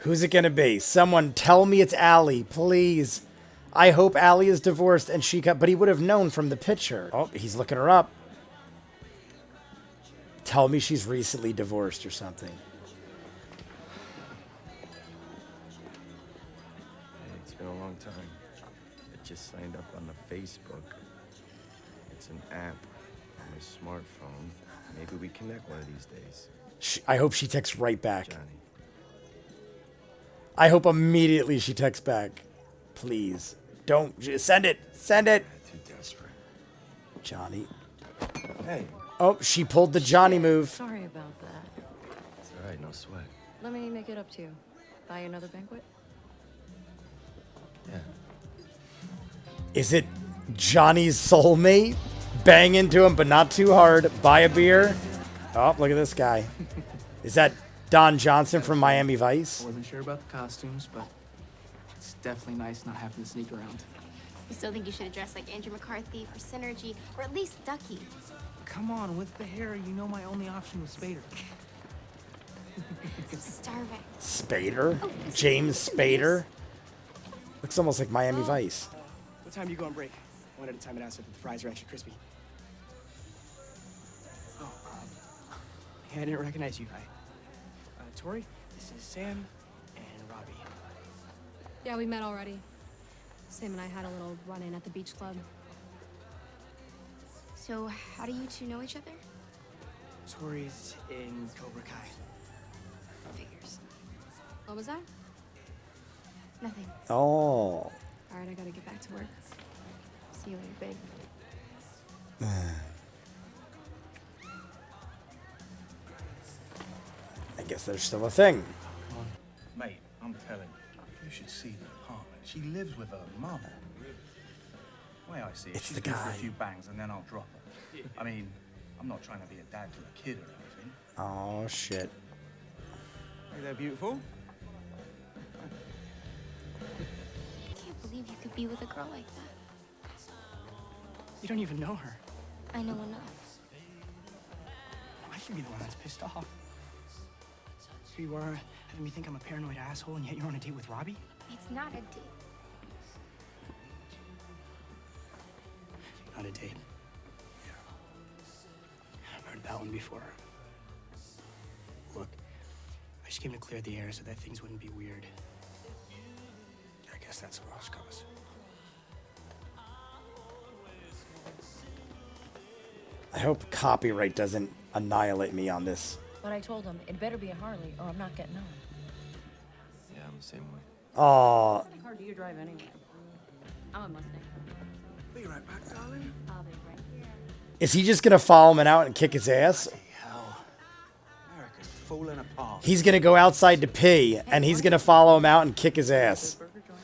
Who's it gonna be? Someone tell me it's Allie, please. I hope Allie is divorced and she got, but he would have known from the picture. Oh, he's looking her up. Tell me she's recently divorced or something. Hey, it's been a long time. I just signed up on the Facebook. It's an app on my smartphone. Maybe we connect one of these days. I hope she texts right back. Johnny. I hope immediately she texts back. Please. Don't. Send it. Send it. Too desperate. Johnny. Hey. Oh, she pulled the Johnny move. Sorry about that. It's all right, no sweat. Let me make it up to you. Buy you another banquet? Yeah. Is it Johnny's soulmate? Bang into him, but not too hard. Buy a beer. Oh, look at this guy. Is that Don Johnson from Miami Vice? I wasn't sure about the costumes, but it's definitely nice not having to sneak around. You still think you should have dressed like Andrew McCarthy for Synergy, or at least Ducky? Come on, with the hair, you know my only option was Spader. I'm starving. Spader? Oh, James Spader? Looks almost like Miami Vice. What time do you go on break? One at a time and ask if the fries are extra crispy. Oh, hey, I didn't recognize you. Tori, this is Sam and Robbie. Yeah, we met already. Sam and I had a little run-in at the beach club. So, how do you two know each other? Tori's in Cobra Kai. Figures. What was that? Nothing. Oh. All right, I gotta get back to work. See you later, babe. I guess there's still a thing. Mate, I'm telling you, you should see the apartment. She lives with her mum. The way I see it, It's she's the good for guy. a few bangs and then I'll drop her. I mean, I'm not trying to be a dad to a kid or anything. Oh, shit. Hey there, beautiful. I can't believe you could be with a girl like that. You don't even know her. I know enough. I should be the one that's pissed off. Here you are, having me think I'm a paranoid asshole, and yet you're on a date with Robbie? It's not a date. Not a date. I've heard that one before. Look, I just came to clear the air so that things wouldn't be weird. I guess that's a lost cause. I hope copyright doesn't annihilate me on this. But I told him it better be a Harley or I'm not getting on. Yeah, I'm the same way. Oh, What car do you drive anyway? I'm a Mustang. Be right back, darling. I'll be right here. is he just gonna follow him out and kick his ass? Hell, America's falling apart. He's gonna go outside to pee, and he's gonna follow him out and kick his ass. Burger joint.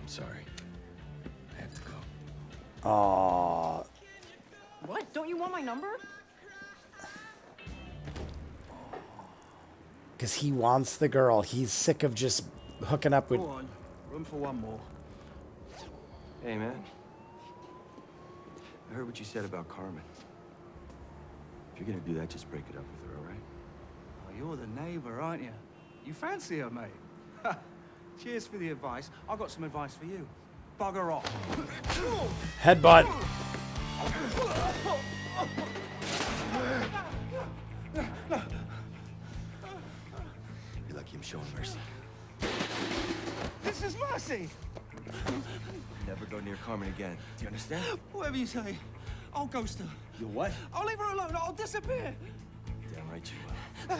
I'm sorry. I have to go. Oh, What? Don't you want my number? because he wants the girl. He's sick of just hooking up with. Go on, room for one more. Hey, man. I heard what you said about Carmen. If you're gonna do that, just break it up with her, all right? Oh, you're the neighbor, aren't you? You fancy her, mate? Cheers for the advice. I've got some advice for you. Bugger off. Headbutt. You're lucky I'm showing mercy. This is mercy. Never go near Carmen again. Do you understand? Whatever you say, I'll ghost her. You what? I'll leave her alone. I'll disappear. Damn right you will.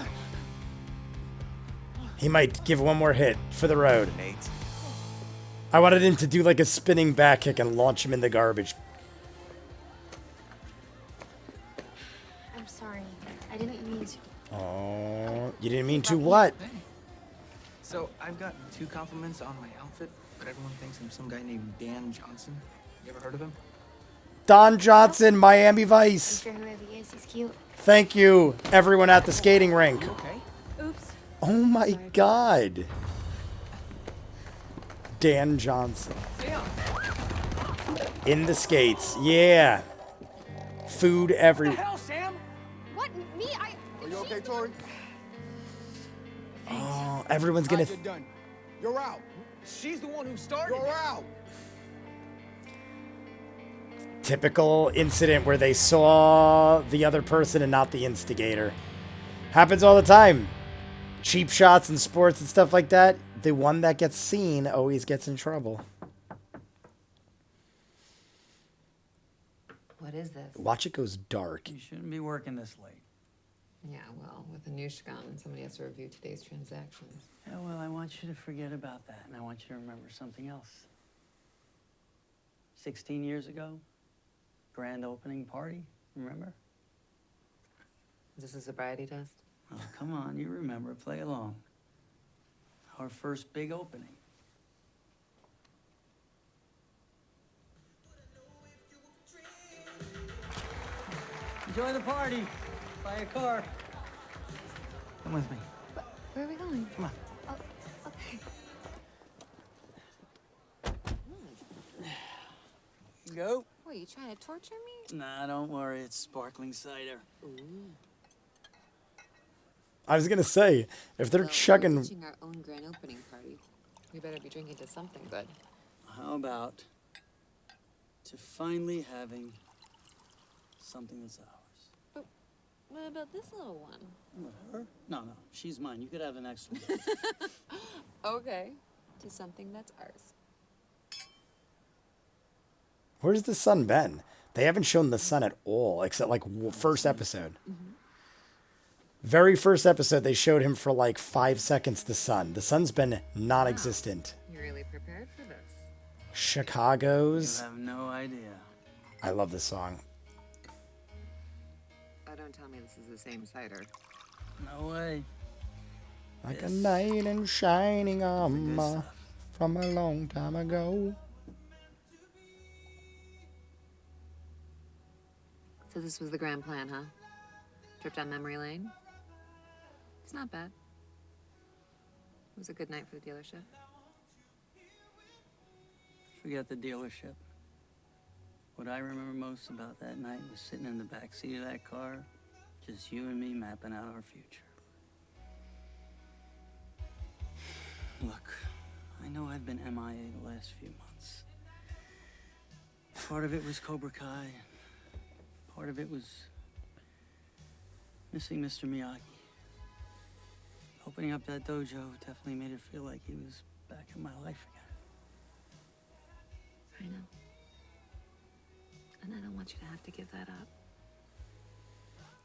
He might give one more hit for the road. Nate. I wanted him to do like a spinning back kick and launch him in the garbage. I'm sorry. I didn't mean to. Oh, you didn't mean to what? So, I've got 2 compliments on my outfit, but everyone thinks I'm some guy named Dan Johnson. You ever heard of him? Don Johnson, Miami Vice. I'm sure whoever he is, he's cute. Thank you, everyone at the skating rink. Okay. Oops. Oh my God. Dan Johnson. In the skates, yeah. Food every. What the hell, Sam? What? Me? Are you okay, Tori? Everyone's gonna. You're done. You're out. She's the one who started You're it. out. Typical incident where they saw the other person and not the instigator. Happens all the time. Cheap shots in sports and stuff like that. The one that gets seen always gets in trouble. What is this? Watch it goes dark. You shouldn't be working this late. Yeah, well, with Anushka on, somebody has to review today's transactions. Yeah, well, I want you to forget about that, and I want you to remember something else. 16 years ago, grand opening party, remember? Is this a sobriety test? Oh, come on, you remember, play along. Our first big opening. Enjoy the party. Buy a car. Come with me. Where are we going? Come on. Oh, okay. Go. What, you trying to torture me? Nah, don't worry. It's sparkling cider. I was gonna say, if they're Well, chugging. we're teaching our own grand opening party. We better be drinking to something good. How about to finally having something that's ours? What about this little one? Her? No, she's mine. You could have the next one. Okay. To something that's ours. Where's the sun been? They haven't shown the sun at all, except like first episode. Very first episode, they showed him for like 5 seconds, the sun. The sun's been non-existent. You're really prepared for this. Chicago's. You have no idea. I love this song. Oh, don't tell me this is the same cider. No way. Like a Yes. knight in shining Good armor stuff. from a long time ago. So this was the grand plan, huh? Trip down memory lane? It's not bad. It was a good night for the dealership. Forget the dealership. What I remember most about that night was sitting in the back seat of that car, just you and me mapping out our future. Look, I know I've been MIA the last few months. Part of it was Cobra Kai. Part of it was missing Mr. Miyagi. Opening up that dojo definitely made it feel like he was back in my life again. I know. And I don't want you to have to give that up.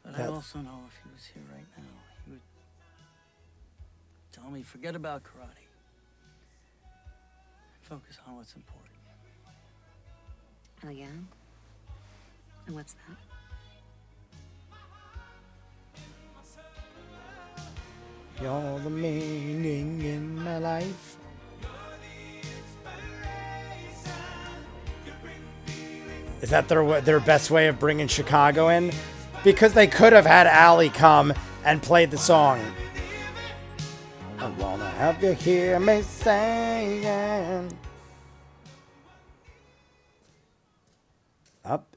But I That's- also know if he was here right now, he would tell me, forget about karate. Focus on what's important. Oh, yeah? And what's that? You're the meaning in my life. Is that their best way of bringing Chicago in? Because they could have had Allie come and played the song. I wanna have you hear me singing. Up.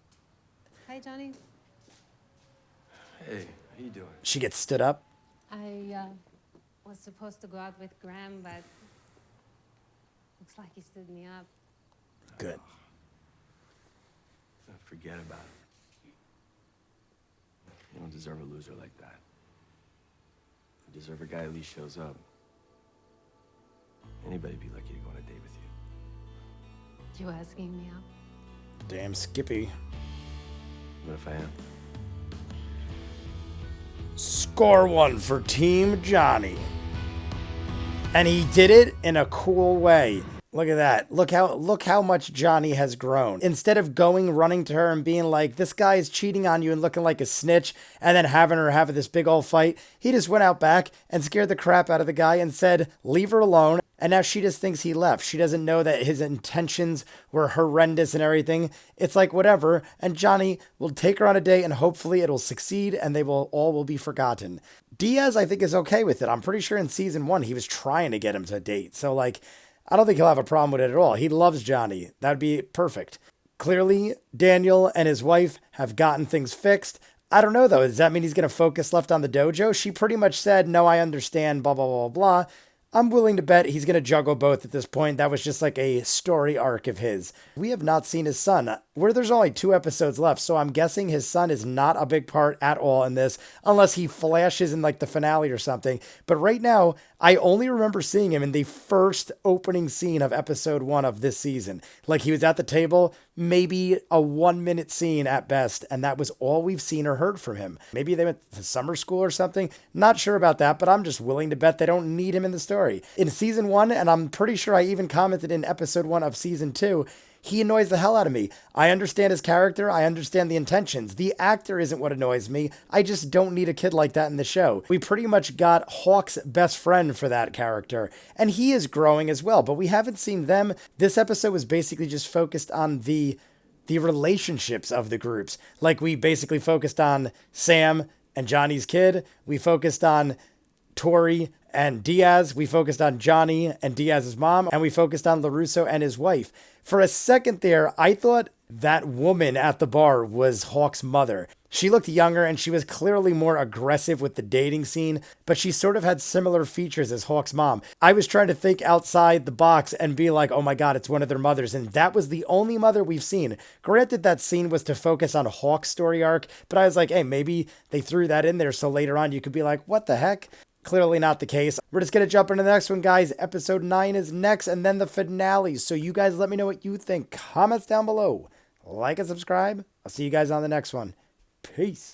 Hi, Johnny. Hey, how you doing? She gets stood up. I was supposed to go out with Graham, but looks like he stood me up. Good. Forget about it. You don't deserve a loser like that. You deserve a guy who at least shows up. Anybody'd be lucky to go on a date with you. You asking me out? Damn Skippy. What if I am? Score one for Team Johnny. And he did it in a cool way. Look at that. Look how much Johnny has grown. Instead of running to her and being like, this guy is cheating on you and looking like a snitch, and then having her have this big old fight, he just went out back and scared the crap out of the guy and said, leave her alone. And now she just thinks he left. She doesn't know that his intentions were horrendous and everything. It's like whatever. And Johnny will take her on a date and hopefully it'll succeed and they will be forgotten. Diaz, I think, is okay with it. I'm pretty sure in season 1 he was trying to get him to date. So like, I don't think he'll have a problem with it at all. He loves Johnny. That'd be perfect. Clearly, Daniel and his wife have gotten things fixed. I don't know though. Does that mean he's going to focus left on the dojo? She pretty much said, no, I understand, blah, blah, blah, blah. I'm willing to bet he's going to juggle both at this point. That was just like a story arc of his. We have not seen his son, where there's only 2 episodes left, so I'm guessing his son is not a big part at all in this, unless he flashes in like the finale or something. But right now, I only remember seeing him in the first opening scene of episode 1 of this season. Like he was at the table, maybe a 1-minute scene at best, and that was all we've seen or heard from him. Maybe they went to summer school or something. Not sure about that, but I'm just willing to bet they don't need him in the story. In season 1, and I'm pretty sure I even commented in episode 1 of season 2, he annoys the hell out of me. I understand his character. I understand the intentions. The actor isn't what annoys me. I just don't need a kid like that in the show. We pretty much got Hawk's best friend for that character, and he is growing as well, but we haven't seen them. This episode was basically just focused on the relationships of the groups. Like we basically focused on Sam and Johnny's kid. We focused on Tori and Diaz. We focused on Johnny and Diaz's mom, and we focused on LaRusso and his wife. For a second there, I thought that woman at the bar was Hawk's mother. She looked younger and she was clearly more aggressive with the dating scene, but she sort of had similar features as Hawk's mom. I was trying to think outside the box and be like, oh my God, it's one of their mothers. And that was the only mother we've seen. Granted, that scene was to focus on Hawk's story arc, but I was like, hey, maybe they threw that in there so later on you could be like, what the heck? Clearly not the case. We're just going to jump into the next one, guys. Episode 9 is next, and then the finale. So you guys let me know what you think. Comments down below. Like and subscribe. I'll see you guys on the next one. Peace.